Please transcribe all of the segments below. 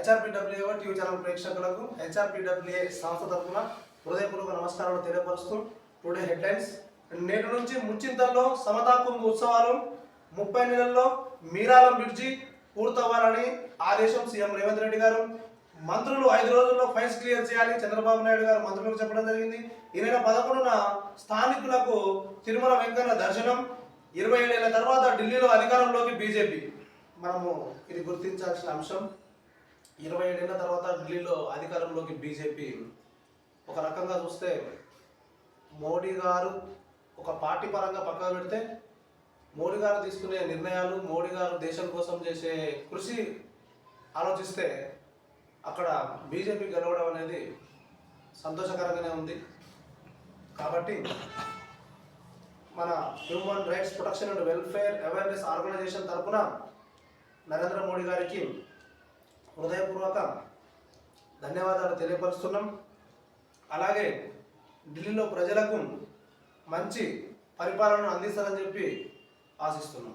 హెచ్ఆర్పిడబ్ల్యూఏ TV channel ప్రేక్షకులకు హెచ్ఆర్పిడబ్ల్యూఏ సంస్థ తరఫున హృదయపూర్వక నమస్కారాలు తెలియపరుస్తూ టుడే హెడ్లైన్స్. నేటి నుంచి ముచ్చింతల్లో సమతా కుంభ ఉత్సవాలు 30 నెలల్లో మీరాలం బ్రిడ్జి పూర్తవ్వాలని ఆదేశం సీఎం రేవంత్ రెడ్డి గారు. మంత్రులు 5 రోజుల్లో ఫైల్స్ క్లియర్ చేయాలి చంద్రబాబు నాయుడు గారు మంత్రులకు చెప్పడం జరిగింది. ఈ నెల 11న స్థానికులకు తిరుమల వెంకన్న దర్శనం. 27 ఏళ్ల తర్వాత ఢిల్లీలో అధికారంలోకి బీజేపీ. మనము ఇది గుర్తించాల్సిన అంశం. 27 ఏళ్ల తర్వాత ఢిల్లీలో అధికారంలోకి బీజేపీ. ఒక రకంగా చూస్తే మోడీ గారు ఒక పార్టీ పరంగా పక్కన పెడితే మోడీ గారు తీసుకునే నిర్ణయాలు, మోడీ గారు దేశం కోసం చేసే కృషి ఆలోచిస్తే అక్కడ బీజేపీ గెలవడం అనేది సంతోషకరంగానే ఉంది. కాబట్టి మన human rights protection and welfare awareness organisation తరఫున నరేంద్ర మోడీ గారికి హృదయపూర్వక ధన్యవాదాలు తెలియపరుస్తున్నాం. అలాగే ఢిల్లీలో ప్రజలకు మంచి పరిపాలనను అందిస్తారని చెప్పి ఆశిస్తున్నాం.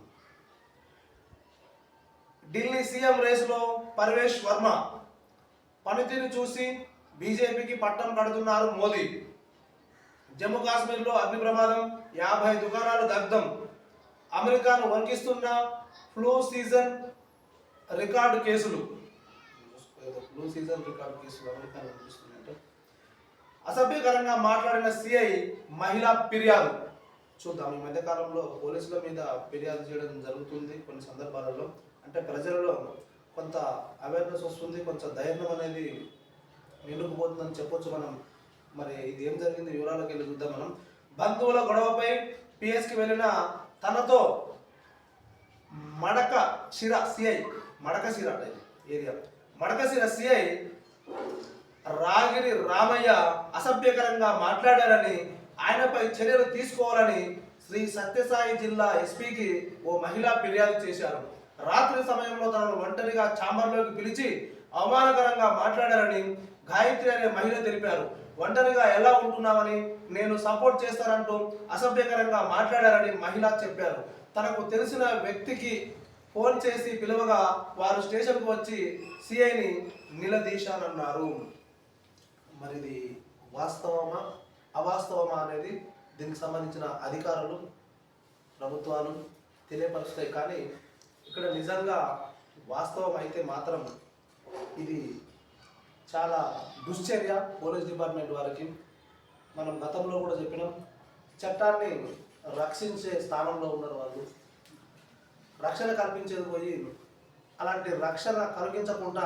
ఢిల్లీ సీఎం రేసులో పర్వేష్ వర్మ పనితీరు చూసి బీజేపీకి పట్టం కడుతున్నారు మోదీ. జమ్మూ కాశ్మీర్లో అగ్ని ప్రమాదం, 50 దుకాణాలు దగ్ధం. అమెరికాను వణికిస్తున్న ఫ్లూ సీజన్ రికార్డు కేసులు. అమెరికాను వణికిస్తున్నాయంటే అసభ్యకరంగా మాట్లాడిన సిఐ మహిళా ఫిర్యాదు. చూద్దాం. ఈ మధ్యకాలంలో పోలీసుల మీద ఫిర్యాదు చేయడం జరుగుతుంది కొన్ని సందర్భాలలో. అంటే ప్రజలలో కొంత అవేర్నెస్ వస్తుంది, కొంచెం ధైర్యం అనేది నిండుకుపోతుందని చెప్పొచ్చు మనం. మరి ఇది ఏం జరిగింది వివరాలకు వెళ్ళి చూద్దాం మనం. బంధువుల గొడవపై పిఎస్కి వెళ్ళిన తనతో మడకశిర సిఐ రాగిరి రామయ్య అసభ్యకరంగా మాట్లాడారని, ఆయనపై చర్యలు తీసుకోవాలని శ్రీ సత్యసాయి జిల్లా ఎస్పీకి ఓ మహిళ ఫిర్యాదు చేశారు. రాత్రి సమయంలో తనను ఒంటరిగా ఛాంబర్లోకి పిలిచి అవమానకరంగా మాట్లాడారని గాయత్రి అనే మహిళ తెలిపారు. ఒంటరిగా ఎలా ఉంటున్నామని, నేను సపోర్ట్ చేస్తానంటూ అసభ్యకరంగా మాట్లాడారని మహిళ చెప్పారు. తనకు తెలిసిన వ్యక్తికి ఫోన్ చేసి పిలువగా వారు స్టేషన్కు వచ్చి సిఐని నిలదీశానన్నారు. మరి ఇది వాస్తవమా అవాస్తవమా అనేది దీనికి సంబంధించిన అధికారులు, ప్రభుత్వాలు తెలియపరుస్తాయి. కానీ ఇక్కడ నిజంగా వాస్తవం అయితే మాత్రం ఇది చాలా దుశ్చర్య పోలీస్ డిపార్ట్మెంట్ వారికి. మనం గతంలో కూడా చెప్పినాం, చట్టాన్ని రక్షించే స్థానంలో ఉన్నారు వాళ్ళు. రక్షణ కల్పించేది పోయి అలాంటి రక్షణ కలిగించకుండా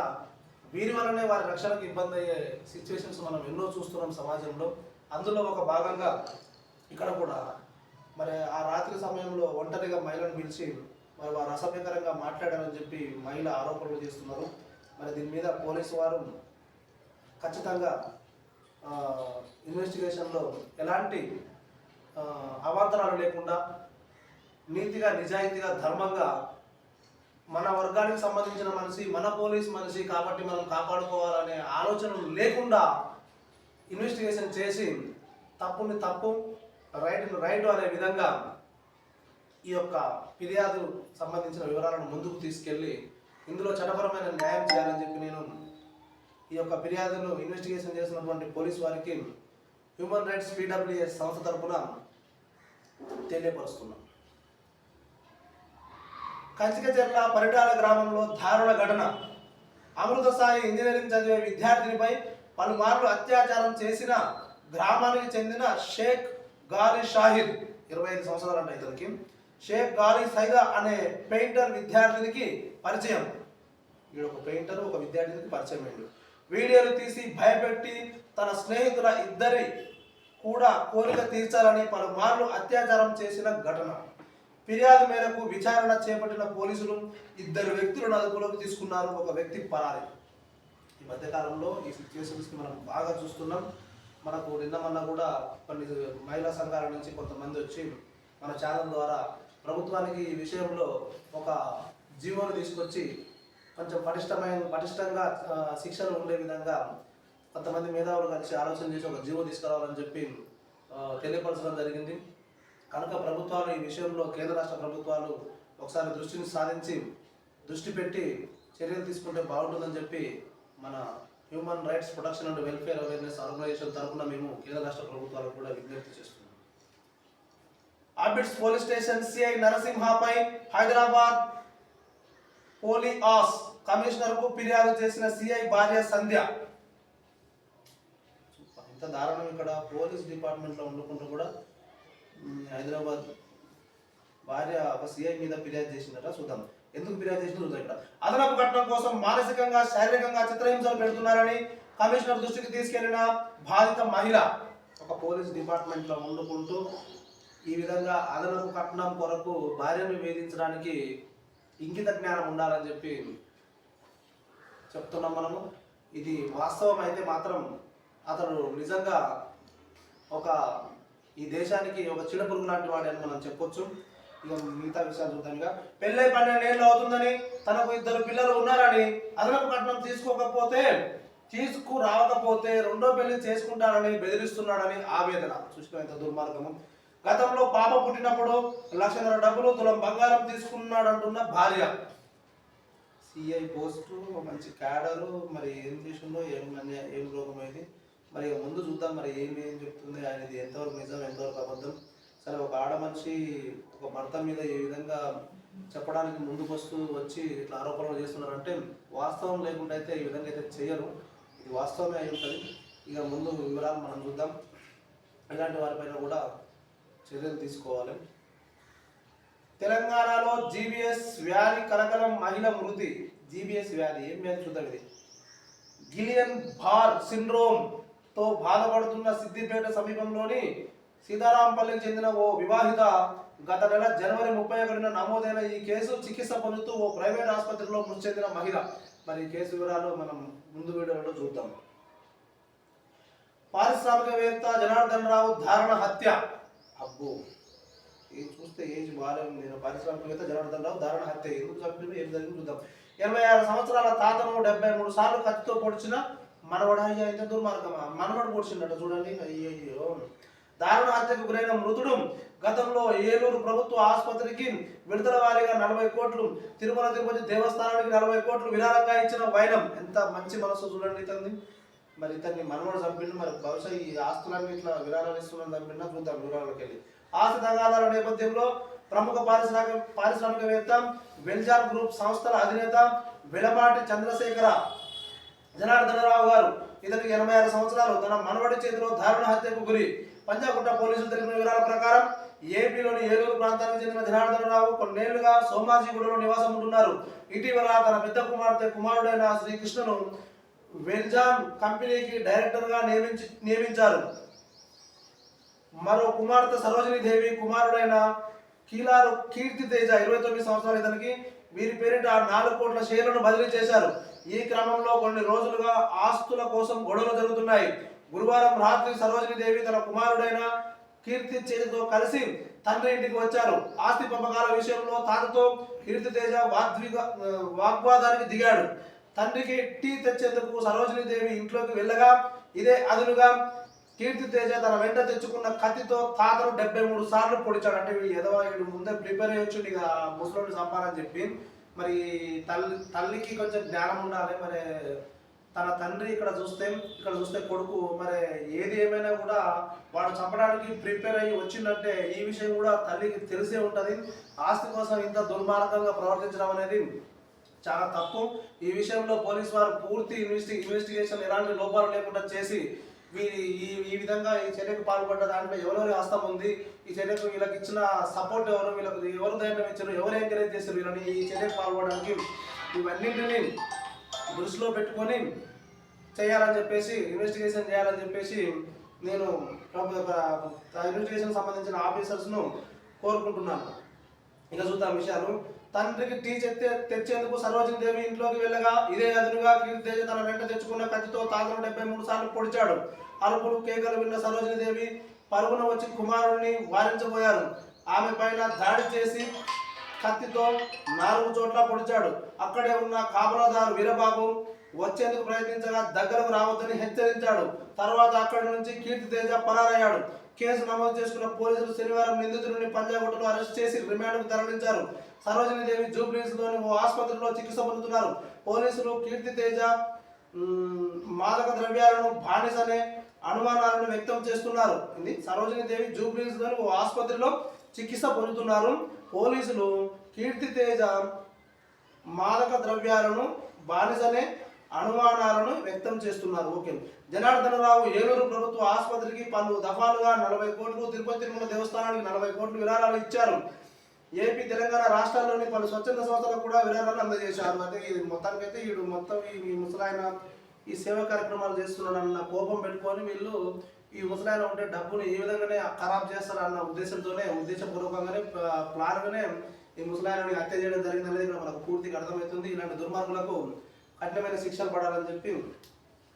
వీరి వల్లనే వారి రక్షణకు ఇబ్బంది అయ్యే సిచ్యువేషన్స్ మనం ఎన్నో చూస్తున్నాం సమాజంలో. అందులో ఒక భాగంగా ఇక్కడ కూడా మరి ఆ రాత్రి సమయంలో ఒంటరిగా మహిళను పిలిచి మరి వారు అసభ్యకరంగా మాట్లాడారని చెప్పి మహిళ ఆరోపణలు చేస్తున్నారు. మరి దీని మీద పోలీసు వారు ఖచ్చితంగా ఇన్వెస్టిగేషన్లో ఎలాంటి అవాంతరాలు లేకుండా నీతిగా, నిజాయితీగా, ధర్మంగా మన వర్గానికి సంబంధించిన మనిషి, మన పోలీస్ మనిషి కాబట్టి మనం కాపాడుకోవాలనే ఆలోచనలు లేకుండా ఇన్వెస్టిగేషన్ చేసి తప్పుని తప్పు, రైట్ని రైట్ అనే విధంగా ఈ యొక్క ఫిర్యాదు సంబంధించిన వివరాలను ముందుకు తీసుకెళ్ళి ఇందులో చట్టపరమైన న్యాయం చేయాలని చెప్పి నేను ఈ యొక్క ఫిర్యాదును ఇన్వెస్టిగేషన్ చేసినటువంటి పోలీసు వారికి హ్యూమన్ రైట్స్ పీడబ్ల్యూఎస్ సంస్థ తరఫున తెలియపరుస్తున్నాం. కంచికచెర్ల పరిటాల గ్రామంలో దారుణ ఘటన. అమృత స్థాయి ఇంజనీరింగ్ చదివే విద్యార్థినిపై పలుమార్లు అత్యాచారం చేసిన గ్రామానికి చెందిన షేక్ గాలి షాహిద్, 25 సంవత్సరాలు అంటే ఇతనికి. షేక్ గాలి సైదా అనే పెయింటర్ విద్యార్థినికి పరిచయం. వీడు ఒక పెయింటర్, ఒక విద్యార్థినికి పరిచయం అయ్యాడు. వీడియోలు తీసి భయపెట్టి తన స్నేహితుల ఇద్దరి కూడా కోరిక తీర్చాలని పలుమార్లు అత్యాచారం చేసిన ఘటన. ఫిర్యాదు మేరకు విచారణ చేపట్టిన పోలీసులు 2 వ్యక్తులను అదుపులోకి తీసుకున్నారు. ఒక వ్యక్తి పరారి. ఈ మధ్యకాలంలో ఈ సిచ్యువేషన్స్కి మనం బాగా చూస్తున్నాం. మనకు నిన్న కూడా కొన్ని మహిళా సంఘాల నుంచి కొంతమంది వచ్చి మన ఛానల్ ద్వారా ప్రభుత్వానికి ఈ విషయంలో ఒక జీవోను తీసుకొచ్చి కొంచెం పటిష్టంగా శిక్షలు ఉండే విధంగా కొంతమంది మేధావులు కలిసి ఆలోచన చేసి ఒక జీవో తీసుకురావాలని చెప్పి తెలియపరచడం జరిగింది. కనుక ప్రభుత్వాలు ఈ విషయంలో, కేంద్ర రాష్ట్ర ప్రభుత్వాలు ఒకసారి దృష్టి పెట్టి చర్యలు తీసుకుంటే బాగుంటుందని చెప్పి మన human rights protection and welfare awareness organisation తరఫున మేము కేంద్ర రాష్ట్ర ప్రభుత్వాలకు కూడా విజ్ఞప్తి చేస్తున్నాం. ఆర్బిట్స్ పోలీస్ స్టేషన్ సిఐ నరసింహపై హైదరాబాద్ పోలీస్ కమిషనర్ కు ఫిర్యాదు చేసిన సిఐ భార్య సంధ్య. ఇంత దారుణం, ఇక్కడ పోలీస్ డిపార్ట్మెంట్ లో ఉండుకుంటూ కూడా హైదరాబాద్ భార్య ఒక సిఐ మీద ఫిర్యాదు చేసిందట. చూద్దాం ఎందుకు ఫిర్యాదు చేసిందో చూద్దాం. ఇక్కడ అదనపు కట్నం కోసం మానసికంగా శారీరకంగా చిత్రహింసలు పెడుతున్నారని కమిషనర్ దృష్టికి తీసుకెళ్లిన బాధిత మహిళ. ఒక పోలీస్ డిపార్ట్మెంట్ లో ఉండుకుంటూ ఈ విధంగా అదనపు కట్నం కొరకు భార్యను వేధించడానికి ఇంగిత జ్ఞానం ఉండాలని చెప్పి చెప్తున్నాం మనము. ఇది వాస్తవం అయితే మాత్రం అతడు నిజంగా ఈ దేశానికి ఒక చిడపురుగు లాంటి వాడు అని మనం చెప్పొచ్చు. ఇక మిగతా విషయాలు చూద్దాం. పెళ్ళై 12 ఏళ్ళు అవుతుందని, తనకు 2 పిల్లలు ఉన్నారని, అదనపు కట్నం తీసుకురావకపోతే రెండో పెళ్లి చేసుకుంటానని బెదిరిస్తున్నాడని ఆవేదన. చూసిన ఎంత దుర్మార్గము. గతంలో పాప పుట్టినప్పుడు 1,00,000 డబ్బులు, తులం బంగారం తీసుకున్నాడంటున్న భార్య. సిఐ పోస్టు, మంచి క్యాడరు, మరి ఏం చేసిందో ఏం రోగం అయింది మరి ముందు చూద్దాం. మరి ఏం చెప్తుంది ఆయనది, ఎంతవరకు నిజం ఎంతవరకు అబద్ధం. సరే, ఒక ఆడ మనిషి ఒక భర్త మీద ఏ విధంగా చెప్పడానికి ముందుకు వచ్చి ఇట్లా ఆరోపణలు చేస్తున్నారంటే వాస్తవం లేకుండా అయితే ఈ విధంగా అయితే చేయరు. ఇది వాస్తవమే అయి ఉంటుంది. ఇక ముందు వివరాలు మనం చూద్దాం. ఇలాంటి వారిపైన కూడా చర్యలు తీసుకోవాలి. తెలంగాణలో జీబీఎస్ వ్యాధి కలకలం, మహిళ మృతి. జీబీఎస్ వ్యాధి ఏం వ్యాధి చూద్దాం. ఇది గిలియన్ బార్ సిండ్రోమ్ తో బాధపడుతున్న సిద్దిపేట సమీపంలోని సీతారాంపల్లికి చెందిన ఓ వివాహిత గత నెల జనవరి 31న నమోదైన ఈ కేసు చికిత్స పొందుతూ ఓ ప్రైవేట్ ఆసుపత్రిలో మృతి చెందిన మహిళ. మరి ఈ కేసు వివరాలు మనం ముందు వీడియోలో చూద్దాం. పారిశ్రామికవేత్త జనార్దన్ రావు దారుణ హత్య. అబ్బో, ఇది చూస్తే ఏజ్ బాగానే ఉంది. పారిశ్రామికవేత్త జనార్దన్ రావు దారుణ హత్య. ఎందుకు చంపిన ఏం జరిగింది చూద్దాం. 86 సంవత్సరాల తాతను 73 సార్లు కత్తితో పొడిచిన మనవడు. అయ్యా, ఇంత దుర్మార్గమా! మనవడు పొడిచిండట చూడండి. అయ్యయ్యో. దారుణ హత్యకు గురైన మృతుడు గతంలో ఏలూరు ప్రభుత్వ ఆసుపత్రికి విడుదల వారీగా 40 కోట్లు, తిరుమల తిరుపతి దేవస్థానానికి 40 కోట్లు విరాళంగా ఇచ్చిన వైనం. ఎంత మంచి మనసు చూడండి ఇతన్ని. మరి ఇతన్ని మనవడు చంపిండు. మరి బహుశా ఈ ఆస్తులన్నీ ఇట్లా విరాళాలు ఇస్తున్న చంపినా చూద్దాం వివరాలకు వెళ్ళి. ఆస్తి తగాదాల నేపథ్యంలో ప్రముఖ పారిశ్రామికవేత్త, వెల్జార్ గ్రూప్ సంస్థల అధినేత వెలపాటి చంద్రశేఖర జనార్దనరావు గారు, ఇతనికి 86 సంవత్సరాలు, తన మనవడి చేతిలో దారుణ హత్యకు గురి. పంజాగుట్ట పోలీసులు తెలిపిన వివరాల ప్రకారం ఏపీలోని ఏలూరు ప్రాంతానికి చెందిన జనార్దనరావు కొన్నేళ్లుగా సోమాజిగూడలో నివాసం ఉంటున్నారు. ఇటీవల తన పెద్ద కుమారుడైన శ్రీకృష్ణను వెల్జాన్ కంపెనీకి డైరెక్టర్ గా నియమించారు. మరో కుమార్తె సరోజిని దేవి, కుమారుడైన కీలారు కీర్తి తేజ 29 సంవత్సరాలు ఇతనికి. వీరి పేరిట 4 కోట్ల షేర్లను బదిలీ చేశారు. ఈ క్రమంలో కొన్ని రోజులుగా ఆస్తుల కోసం గొడవలు జరుగుతున్నాయి. గురువారం రాత్రి సరోజిని దేవి తన కుమారుడైన కీర్తి తేజతో కలిసి తండ్రి ఇంటికి వచ్చారు. ఆస్తి పంపకాల విషయంలో తాతతో కీర్తి తేజ వాగ్వాదానికి దిగాడు. తండ్రికి టీ తెచ్చేందుకు సరోజిని దేవి ఇంట్లోకి వెళ్ళగా ఇదే అదునుగా కీర్తి తేజ తన వెంట తెచ్చుకున్న కత్తితో తాతను 73 సార్లు పొడిచాడు. అంటే వీడు ముందే ప్రిపేర్ అయ్యొచ్చు ఇక ముసలోని చంపాలని చెప్పి. మరి తల్లికి కొంచెం జ్ఞానం ఉండాలి. మరి తన తండ్రి ఇక్కడ చూస్తే కొడుకు, మరి ఏది ఏమైనా కూడా వాడు చంపడానికి ప్రిపేర్ అయ్యి వచ్చిందంటే ఈ విషయం కూడా తల్లికి తెలిసే ఉంటుంది. ఆస్తి కోసం ఇంత దుర్మార్గంగా ప్రవర్తించడం అనేది చాలా తప్పు. ఈ విషయంలో పోలీసు వారు పూర్తి ఇన్వెస్టిగేషన్ ఎలాంటి లోపాలు లేకుండా చేసి ఈ విధంగా ఈ చర్యకు పాల్పడ్డ దాంట్లో ఎవరెవరి హస్తం ఉంది, ఈ చర్యకు వీళ్ళకి ఇచ్చిన సపోర్ట్ ఎవరు, వీళ్ళకి ఎవరు ధైర్యం ఇచ్చారు, ఎవరు ఎంకరేజ్ చేశారు వీళ్ళని ఈ చర్యకు పాల్పడడానికి, ఇవన్నింటినీ దృష్టిలో పెట్టుకొని చేయాలని చెప్పేసి, ఇన్వెస్టిగేషన్ చేయాలని చెప్పేసి నేను ఇన్వెస్టిగేషన్ సంబంధించిన ఆఫీసర్స్ను కోరుకుంటున్నాను. ఇక చూద్దాం విషయాలు. తండ్రికి టీ తెచ్చేందుకు సరోజిని దేవి ఇంట్లోకి వెళ్ళగా ఇదే అదునుగా కీర్తి తేజ తన వెంట తెచ్చుకున్న కత్తితో తాతను 73 సార్లు పొడిచాడు. అరుపులు కేకలు విన్న సరోజిని దేవి పరుగున వచ్చి కుమారుడిని వారించబోయారు. ఆమె పైన దాడి చేసి కత్తితో 4 చోట్ల పొడిచాడు. అక్కడే ఉన్న కాపలాదారు వీరబాబు వచ్చేందుకు ప్రయత్నించగా దగ్గరకు రావద్దని హెచ్చరించాడు. తర్వాత అక్కడి నుంచి కీర్తి తేజ పరారయ్యాడు. కేసు నమోదు చేసుకున్న పోలీసులు శనివారం నిందితుడిని పంజాగుట్టలో అరెస్ట్ చేసి రిమాండ్కు తరలించారు. సరోజిని దేవి జూబ్లీహిల్స్ లోని ఓ ఆసుపత్రిలో చికిత్స పొందుతున్నారు. పోలీసులు కీర్తి తేజ మాదక ద్రవ్యాలను బానిసనే అనుమానాలను వ్యక్తం చేస్తున్నారు. ఇది సరోజిని దేవి జూబ్లీస్ లోని ఓ ఆసుపత్రిలో చికిత్స పొందుతున్నారు. పోలీసులు కీర్తి తేజ మాదక ద్రవ్యాలను బానిసనే అనుమానాలను వ్యక్తం చేస్తున్నారు. ఓకే. జనార్దనరావు ఏలూరు ప్రభుత్వ ఆసుపత్రికి పలు దఫాలుగా 40 కోట్లు, తిరుపతి తిరుమల దేవస్థానానికి 40 కోట్లు విరాళాలు ఇచ్చారు. ఏపీ తెలంగాణ రాష్ట్రాల్లోని పలు స్వచ్ఛంద సంస్థలకు కూడా విరాళాలు అందజేశారు. అంటే ఇది మొత్తానికైతే వీడు మొత్తం ఈ ముసలాయన ఈ సేవా కార్యక్రమాలు చేస్తున్నాడన్న కోపం పెట్టుకొని వీళ్ళు ఈ ముసలాయన ఉంటే డబ్బుని ఈ విధంగానే ఖరాబ్ చేస్తారన్న ఉద్దేశపూర్వకంగానే ప్లాన్గానే ఈ ముసలాయనని హత్య చేయడం జరిగిందనేది ఇక్కడ మనకు పూర్తిగా అర్థమవుతుంది. ఇలాంటి దుర్మార్గులకు కఠినమైన శిక్షలు పడాలని చెప్పి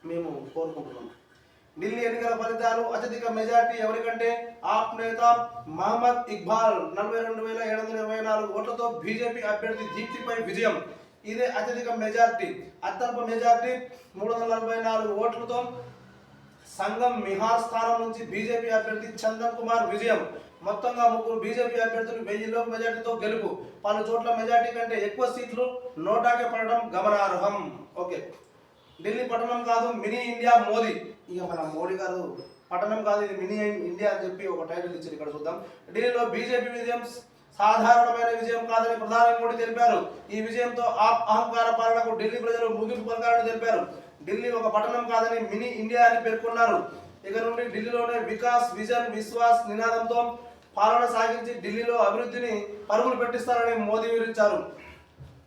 మేము కోరుకుంటున్నాం. ఢిల్లీ ఎన్నికల ఫలితాలు అత్యధిక మెజార్టీ ఎవరికంటే ఆప్ నేత మహమ్మద్ ఇక్బాల్ 42,724 ఓట్లతో బీజేపీ అభ్యర్థి దీప్తిపై విజయం. ఇదే అత్యధిక మెజార్టీ. అత్యల్ప మెజార్టీ 344 ఓట్లతో సంగం మిహార్ స్థానం నుంచి బీజేపీ అభ్యర్థి చందన్ కుమార్ విజయం. మొత్తంగా 3 బీజేపీ అభ్యర్థులు 1000 లోపు మెజార్టీతో గెలుపు. పలు చోట్ల మెజార్టీ కంటే ఎక్కువ సీట్లు నోటాకే పడడం గమనార్హం. ఓకే. ఢిల్లీ పట్టణం కాదు మినీ ఇండియా మోదీ. ఇక మన మోడీ గారు పట్టణం కాదు ఇది మినీ ఇండియా అని చెప్పి ఒక టైటిల్ ఇచ్చారు. ఇక్కడ చూద్దాం. ఢిల్లీలో బీజేపీ విజయం సాధారణమైన విజయం కాదని ప్రధాని మోడీ తెలిపారు. ఈ విజయంతో ఆప్ అహంకార పాలనకు ఢిల్లీ ప్రజలు ముగింపు పలకాలని తెలిపారు. ఢిల్లీ ఒక పట్టణం కాదని మినీ ఇండియా అని పేర్కొన్నారు. ఇక నుండి ఢిల్లీలోనే వికాస్ విజన్ విశ్వాస్ నినాదంతో పాలన సాగించి ఢిల్లీలో అభివృద్ధిని పరుగులు పెట్టిస్తారని మోదీ వివరించారు.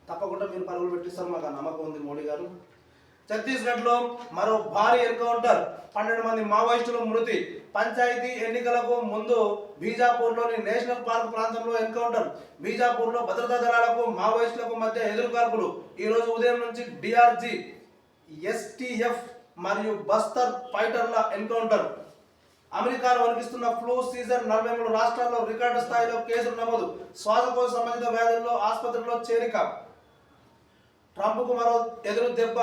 తప్పకుండా మీరు పరుగులు పెట్టిస్తారు, మాకు నమ్మకం ఉంది మోడీ గారు. ఛత్తీస్గఢ్లో మరో భారీ ఎన్కౌంటర్, 12 మంది మావోయిస్టులు మృతి. పంచాయతీ ఎన్నికలకు ముందు బీజాపూర్లోని నేషనల్ పార్క్ ప్రాంతంలో ఎన్కౌంటర్. బీజాపూర్లో భద్రతా దళాలకు మావోయిస్టులకు మధ్య ఎదురుకాల్పులు. ఈ రోజు ఉదయం నుంచి డిఆర్జీ, ఎస్టీఎఫ్ మరియు బస్తర్ ఫైటర్ల ఎన్కౌంటర్. అమెరికాలో వణికిస్తున్న ఫ్లూ సీజన్, 43 రాష్ట్రాల్లో రికార్డు స్థాయిలో కేసులు నమోదు. శ్వాసకోశ సంబంధిత వ్యాధుల్లో ఆసుపత్రిలో చేరిక. ట్రంప్కు మరో ఎదురు దెబ్బ,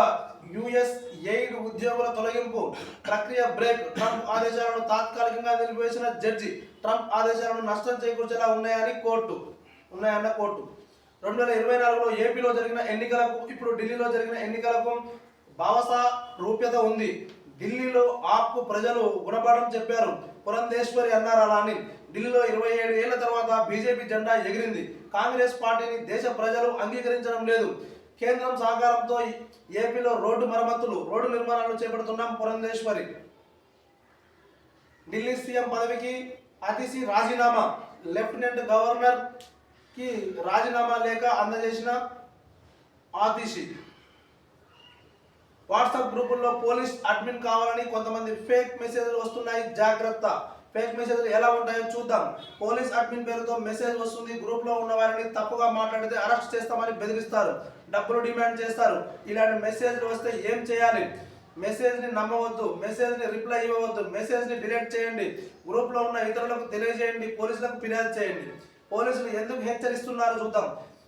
యుఎస్ ఎయిడ్ ఉద్యోగుల తొలగింపు ప్రక్రియ బ్రేక్. ట్రంప్ ఆదేశాలను తాత్కాలికంగా నిలిపివేసిన జడ్జి. ట్రంప్ ఆదేశాలను నష్టం చేకూర్చేలా ఉన్నాయన్న కోర్టు. 2024లో ఏపీలో జరిగిన ఎన్నికలకు, ఇప్పుడు ఢిల్లీలో జరిగిన ఎన్నికలకు భావసా రూప్యత ఉంది. ఢిల్లీలో ఆప్కు ప్రజలు గుణపాఠం చెప్పారు. పురంధేశ్వరి అన్నారు అలా అని. ఢిల్లీలో 27 ఏళ్ల తర్వాత బీజేపీ జెండా ఎగిరింది. కాంగ్రెస్ పార్టీని దేశ ప్రజలు అంగీకరించడం లేదు. కేంద్రం సహకారంతో ఏపీలో రోడ్డు నిర్మాణాలు చేపడుతున్నాం పురంధేశ్వరి. ఢిల్లీ సీఎం పదవికి అతిశి రాజీనామా. లెఫ్టినెంట్ గవర్నర్ కి రాజీనామా లేఖ అందజేసిన ఆతిషి. వాట్సాప్ గ్రూపుల్లో పోలీస్ అడ్మిన్ కావాలని కొంతమంది ఫేక్ మెసేజ్లు వస్తున్నాయి, జాగ్రత్త. ఫేక్ మెసేజ్లు ఎలా ఉంటాయో చూద్దాం. పోలీస్ అడ్మిన్ పేరుతో మెసేజ్ వస్తుంది. గ్రూప్ లో ఉన్న వారిని తప్పుగా మాట్లాడితే అరెస్ట్ చేస్తామని బెదిరిస్తారు, డబ్బులు డిమాండ్ చేస్తారు. ఇలాంటి మెసేజ్లు వస్తే ఏం చేయాలి? మెసేజ్ ని నమ్మవద్దు, మెసేజ్ ని రిప్లై ఇవ్వవద్దు, మెసేజ్ ని డిలీట్ చేయండి, గ్రూప్ లో ఉన్న ఇతరులకు తెలియజేయండి, పోలీసులకు ఫిర్యాదు చేయండి. పోలీసులు ఎందుకు హెచ్చరిస్తున్నారో చూద్దాం.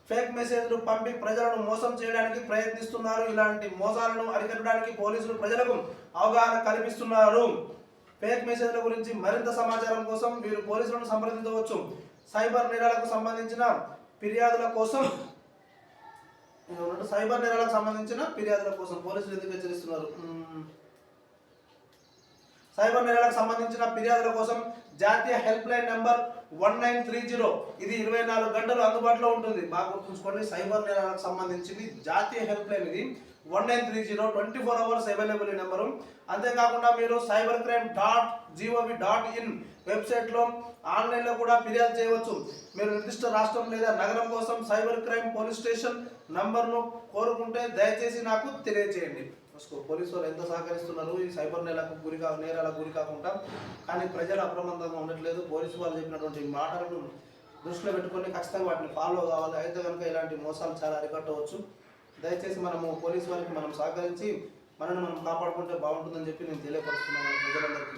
ఫేక్ మెసేజ్లు పంపి ప్రజలను మోసం చేయడానికి ప్రయత్నిస్తున్నారు. ఇలాంటి మోసాలను అరికట్టడానికి పోలీసులు ప్రజలకు అవగాహన కల్పిస్తున్నారు. ఫేక్ మెసేజ్ల గురించి మరింత సమాచారం కోసం మీరు పోలీసులను సంప్రదించవచ్చు. సైబర్ నేరాలకు సంబంధించిన ఫిర్యాదుల కోసం పోలీసులు ఎందుకు హెచ్చరిస్తున్నారు? సైబర్ నేరాలకు సంబంధించిన ఫిర్యాదుల కోసం జాతీయ హెల్ప్ లైన్ నంబర్ 1930, ఇది 24 గంటలు అందుబాటులో ఉంటుంది. బాగా గుర్తుంచుకోండి. సైబర్ నేరాలకు సంబంధించింది జాతీయ హెల్ప్ లైన్, ఇది 1930, 24 అవర్స్ అవైలబుల్ ఈ నెంబరు. అంతేకాకుండా మీరు cybercrime.gov.in వెబ్సైట్లో ఆన్లైన్లో కూడా ఫిర్యాదు చేయవచ్చు. మీరు నిర్దిష్ట రాష్ట్రం లేదా నగరం కోసం సైబర్ క్రైమ్ పోలీస్ స్టేషన్ నంబర్ను కోరుకుంటే దయచేసి నాకు తెలియజేయండి. పోలీసు వాళ్ళు ఎంత సహకరిస్తున్నారు ఈ సైబర్ నేరాలకు గురి కాకుండా. కానీ ప్రజలు అప్రమత్తంగా ఉండట్లేదు. పోలీసు వాళ్ళు చెప్పినటువంటి మాటలను దృష్టిలో పెట్టుకొని ఖచ్చితంగా వాటిని ఫాలో కావాలి. అయితే కనుక ఇలాంటి మోసాలు చాలా అరికట్టవచ్చు. దయచేసి మనము పోలీసు వారికి మనం సహకరించి మనల్ని మనం కాపాడుకుంటే బాగుంటుందని చెప్పి నేను తెలియపరుస్తున్నాను ప్రజలందరికీ.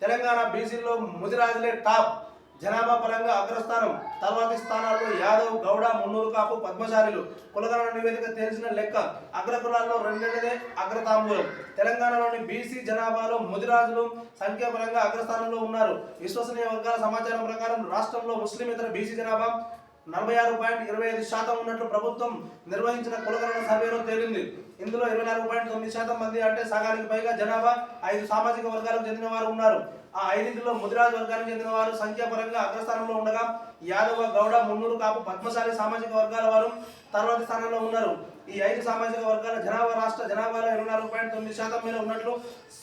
తెలంగాణ బీసీలో ముదిరాజులే టాప్, జనాభా పరంగా అగ్రస్థానం. తర్వాతి స్థానాల్లో యాదవ్, గౌడ, మున్నూరు కాపు, పద్మశాలిలు. కులగణన నివేదిక తేల్చిన లెక్క. అగ్రకులాల్లో 2వ అగ్రతాంబూలం. తెలంగాణలోని బీసీ జనాభాలో ముదిరాజులు సంఖ్యాపరంగా అగ్రస్థానంలో ఉన్నారు. విశ్వసనీయ వర్గాల సమాచారం ప్రకారం రాష్ట్రంలో ముస్లిమేతర బీసీ జనాభా 46.25% ఉన్నట్లు ప్రభుత్వం నిర్వహించిన కులగణన సర్వేలో తేలింది. ఇందులో 24.9% మంది అంటే సగానికి పైగా జనాభా 5 సామాజిక వర్గాలకు చెందిన వారు ఉన్నారు. ఆ 5లో ముదిరాజ్ వర్గానికి చెందిన వారు సంఖ్యాపరంగా అగ్రస్థానంలో ఉండగా యాదవ, గౌడ, మున్నూరు, కాపు, పద్మశాలి సామాజిక వర్గాల వారు తర్వాతి స్థానంలో ఉన్నారు. ఈ 5 సామాజిక వర్గాల జనాభా రాష్ట్ర జనాభాలో 24.9% మీద ఉన్నట్లు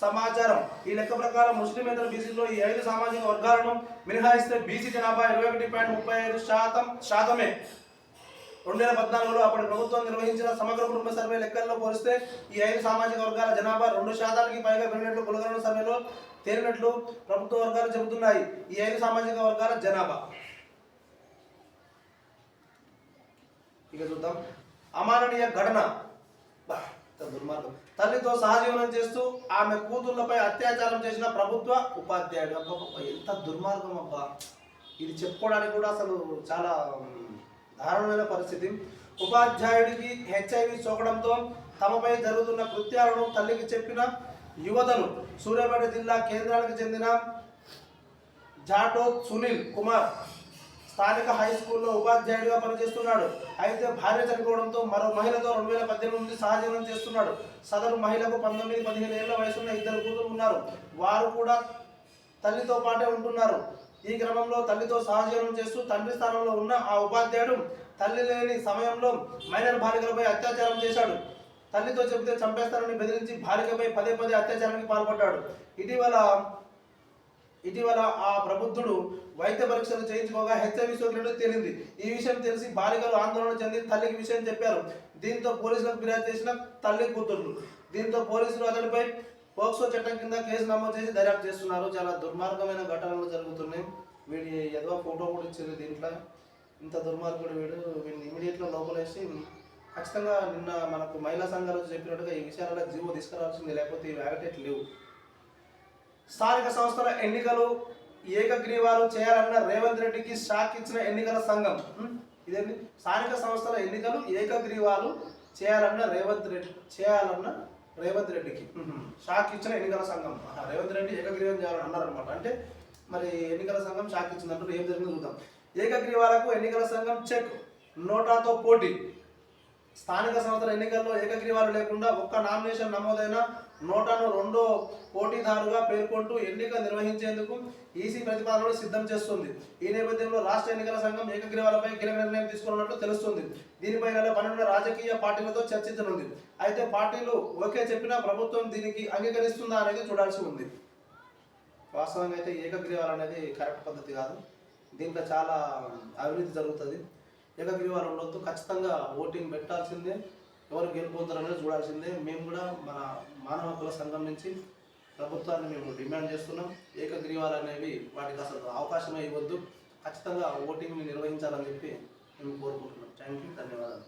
సమాచారం. ఈ లెక్క ప్రకారం ముస్లిమేతర బీసీలో ఈ 5 సామాజిక వర్గాలను మినహాయిస్తే బీసీ జనాభా 21.35%. 2014లో అప్పటి ప్రభుత్వం నిర్వహించిన సమగ్ర కుటుంబ సర్వే లెక్కల్లో పోలిస్తే ఈ 5 సామాజిక వర్గాల జనాభా 2%కి పైగా పెరిగినట్లు కులగణన సర్వేలో తేలినట్లు ప్రభుత్వ వర్గాలు చెబుతున్నాయి. ఈ 5 సామాజిక వర్గాల జనాభా ఇక చూద్దాం. అమాననీయ ఘటన, దుర్మార్గం. తల్లితో సహజీవనం చేస్తూ ఆమె కూతుళ్లపై అత్యాచారం చేసిన ప్రభుత్వ ఉపాధ్యాయుడు. అబ్బా ఎంత దుర్మార్గం అబ్బా! ఇది చెప్పుకోవడానికి కూడా అసలు చాలా దారుణమైన పరిస్థితి. ఉపాధ్యాయుడికి హెచ్ఐవి సోకడంతో తమపై జరుగుతున్న కృత్యాలను తల్లికి చెప్పిన యువతను సూర్యాపేట జిల్లా కేంద్రానికి చెందిన జాటో సునీల్ కుమార్ స్థానిక హై స్కూల్లో ఉపాధ్యాయుడిగా పనిచేస్తున్నాడు. అయితే భార్య చనిపోవడంతో మరో మహిళతో 2018 నుండి సహజీవనం చేస్తున్నాడు. సదరు మహిళకు 19-15 ఏళ్ల వయసున్న 2 కూతురు ఉన్నారు. వారు కూడా తల్లితో పాటే ఉంటున్నారు. ఈ క్రమంలో తల్లితో సహజీవనం చేస్తూ తండ్రి స్థానంలో ఉన్న ఆ ఉపాధ్యాయుడు తల్లి లేని సమయంలో మైనర్ బాలికలపై అత్యాచారం చేశాడు. తల్లితో చెబితే చంపేస్తానని బెదిరించి బాలికపై పదే అత్యాచారానికి పాల్పడ్డాడు. ఇటీవల ఆ ప్రబుద్ధుడు వైద్య పరీక్షలు చేయించుకోగా హెచ్ఐవి సోకినట్టు తేలింది. ఈ విషయం తెలిసి బాలికలు ఆందోళన చెంది తల్లికి విషయం చెప్పారు. దీంతో పోలీసులకు ఫిర్యాదు చేసిన తల్లి కూతుర్లు. దీంతో పోలీసులు అతడిపై పోక్సో చట్టం కింద కేసు నమోదు చేసి దర్యాప్తు చేస్తున్నారు. చాలా దుర్మార్గమైన ఘటనలు జరుగుతున్నాయి. వీడి ఏదో ఫోటో కూడా ఇచ్చారు దీంట్లో. ఇంత దుర్మార్గుడు వీడిని ఇమీడియట్గా లోపలేసి ఖచ్చితంగా నిన్న మనకు మహిళా సంఘాలు చెప్పినట్టుగా ఈ విషయాలలో జీవో తీసుకురావాల్సింది, లేకపోతే ఇవి ఆగటేట్లు లేవు. స్థానిక సంస్థల ఎన్నికలు ఏకగ్రీవాలు చేయాలన్న రేవంత్ రెడ్డికి షాక్ ఇచ్చిన ఎన్నికల సంఘం. ఇదేంటి? స్థానిక సంస్థల ఎన్నికలు ఏకగ్రీవాలు చేయాలన్న రేవంత్ రెడ్డికి షాక్ ఇచ్చిన ఎన్నికల సంఘం. రేవంత్ రెడ్డి ఏకగ్రీవం చేయాలని అన్నారనమాట. అంటే మరి ఎన్నికల సంఘం షాక్ ఇచ్చిందంటూ ఏం జరిగిందో చూద్దాం. ఏకగ్రీవాలకు ఎన్నికల సంఘం చెక్, నోటాతో పోటీ. స్థానిక సంస్థల ఎన్నికల్లో ఏకగ్రీవాలు లేకుండా ఒక్క నామినేషన్ నమోదైన నోటాను రెండో పోటీదారుగా పేర్కొంటూ ఎన్నిక నిర్వహించేందుకు ఈసీ ప్రతిపాదనలు సిద్ధం చేస్తుంది. ఈ నేపథ్యంలో రాష్ట్ర ఎన్నికల సంఘం ఏకగ్రీవాలపై కీలక నిర్ణయం తీసుకున్నట్లు తెలుస్తుంది. దీనిపై నెల 12 రాజకీయ పార్టీలతో చర్చించనుంది. అయితే పార్టీలు ఓకే చెప్పినా ప్రభుత్వం దీనికి అంగీకరిస్తుందా అనేది చూడాల్సి ఉంది. వాస్తవంగా అయితే ఏకగ్రీవాలు అనేది కరెక్ట్ పద్ధతి కాదు. దీంట్లో చాలా అవినీతి జరుగుతుంది. ఏకగ్రీవాలు ఉండొద్దు. ఖచ్చితంగా ఓటింగ్ పెట్టాల్సిందే. ఎవరు గెలిపోతారు అనేది చూడాల్సిందే. మేము కూడా మన మానవ హక్కుల సంఘం నుంచి ప్రభుత్వాన్ని మేము డిమాండ్ చేస్తున్నాం. ఏకగ్రీవాలు అనేవి వాటికి అసలు అవకాశమే ఇవ్వద్దు. ఖచ్చితంగా ఓటింగ్ని నిర్వహించాలని చెప్పి మేము కోరుకుంటున్నాం. థ్యాంక్ యూ, ధన్యవాదాలు.